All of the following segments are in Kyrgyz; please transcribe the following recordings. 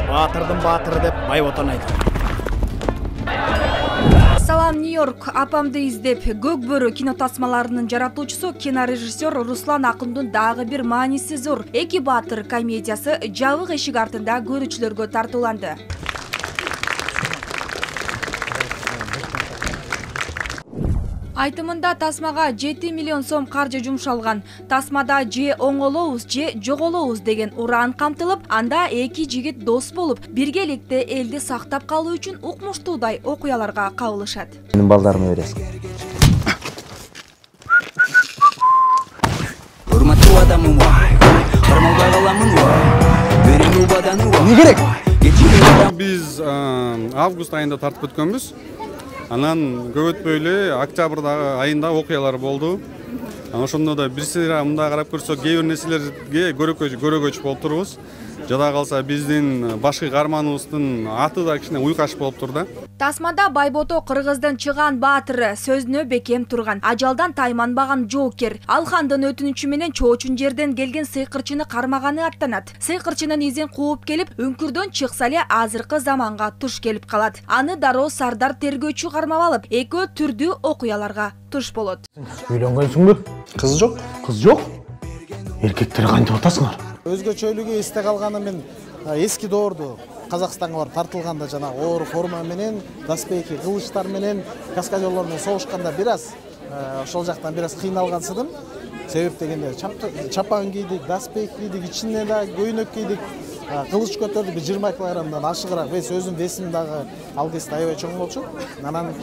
Батырдын батыры деп Байботон айтты. Салам, Нью-Йорк. Апамды издеп, көк бөрі кинотасмаларынын жаратуучусу кинорежиссер Руслан Акындын дагы бир мааниси зор Эки батыр комедиясы жабык эшик артында көрүүчүлөргө тартууланды. Айтымында тасмага 7 миллион сом каржы жумшалган. Тасмада же оңолобуз, же жоголобуз деген уран камтылып, анда эки жигит дос болуп, биргеликте элди сактап калуу үчүн укмуштуудай окуяларга кабылышат. Менин балдарыма бересиң. Урматтуу адамым вай, кармалбай каламын вай. Берем убаданы вай. Не керек? Биз август айында тартып өткөнбүз. Анан көп өтпөй эле октябрдагы айында окуялар болду. Ошондо да бир сыйра мындай карап көрсөк, кээ бир нерселерге көрөгөч болуп турбуз. Жада калса биздин башкы каарманыбыздын аты да кичине уйкаш болуп тур да. Тасмада Байбото кыргыздын чыган баатыры, сөзүнө бекем турган, ажалдан тайманбаган жоокер, Алхандын өтүнүчү менен чоочун жерден келген сыйкырчыны кармаганы аттанат. Сыйкырчынын изин кууп келип, үңкүрдөн чыкса эле азыркы заманга туш келип калат. Аны дароо Сардар тергөөчү кармап алып, экөө түрдүү окуяларга туш болот. Үйлөнгөнсүңбү? Кыз жок. Кыз жок? Эркектер кантип атасыңар? Өзгөчөлүгү эсте калганы мен эски доорду Казакстанга барып тартылганда жана оор форма менен, доспехи, кылычтар менен, каскадерлор менен согушканда бир аз ошол жактан бир аз кыйналгансыдым. Себеп дегенде чапан кийдик, доспех кийдик, ичине да көйнөк кийдик, кылыч көтөрдүк, 20 килограммдан ашыгыраак, өзүм весим дагы ал кезде аябай чоң болчу. Анан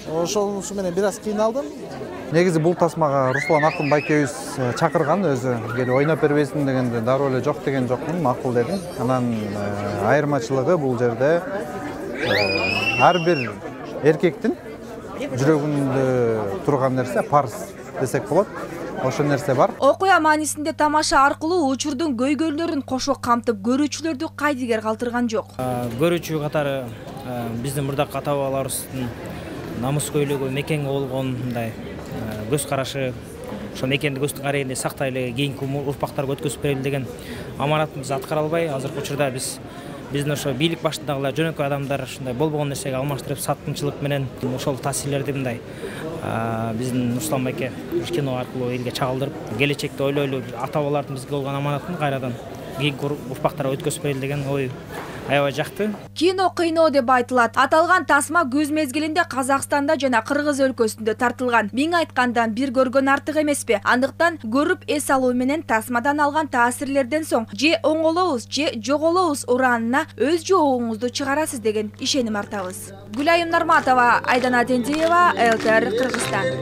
ошонусу менен бир аз кыйналдым. Негизи бул тасмага Руслан Акын байкебиз чакырган, өзү келип ойноп бербесин дегенде дароо эле жок деген жокмун, макул дедим. Анан айырмачылыгы бул жерде ар бир эркектин жүрөгүндө турган нерсе парз десек болот. Ошол нерсе бар. Окуя маанисинде тамаша аркылуу учурдун көйгөйлөрүн кошо камтып, көрүүчүлөрдү кайдыгер калтырган жок. Көрүүчү катары биздин мурдакы ата бабаларыбыздын намыскөйлүгү, мекенге болгон мындай көз карашы, ошо мекенди көздүн карайында сактайлы, кийинки урпактарга өткөзүп берели деген аманатыбызды аткара албай, азыркы учурда биздин ошо бийлик башындагылар жөнөкөй адамдар ушундай болбогон нерсеге алмаштырып, саткынчылык менен ошол таасирлерди мындай биздин Руслан байке кино аркылуу элге чагылдырып, келечекте ойлойлу ата бабалардын бизге болгон аманатын кайрадан кийинки урпактарга өткөзүп берели деген ой аябай жакты. Кино кыйноо деп айтылат. Аталган тасма күз мезгилинде Казакстанда жана Кыргыз өлкөсүндө тартылган. Миң айткандан бир көргөн артык эмеспи? Андыктан көрүп эс алуу менен тасмадан алган таасирлерден соң же оңолобуз, же жоголобуз уранына өз жообуңузду чыгарасыз деген ишеним артабыз. Гүлайым Нарматова, Айдана Тендиева, ЛТР Кыргызстан.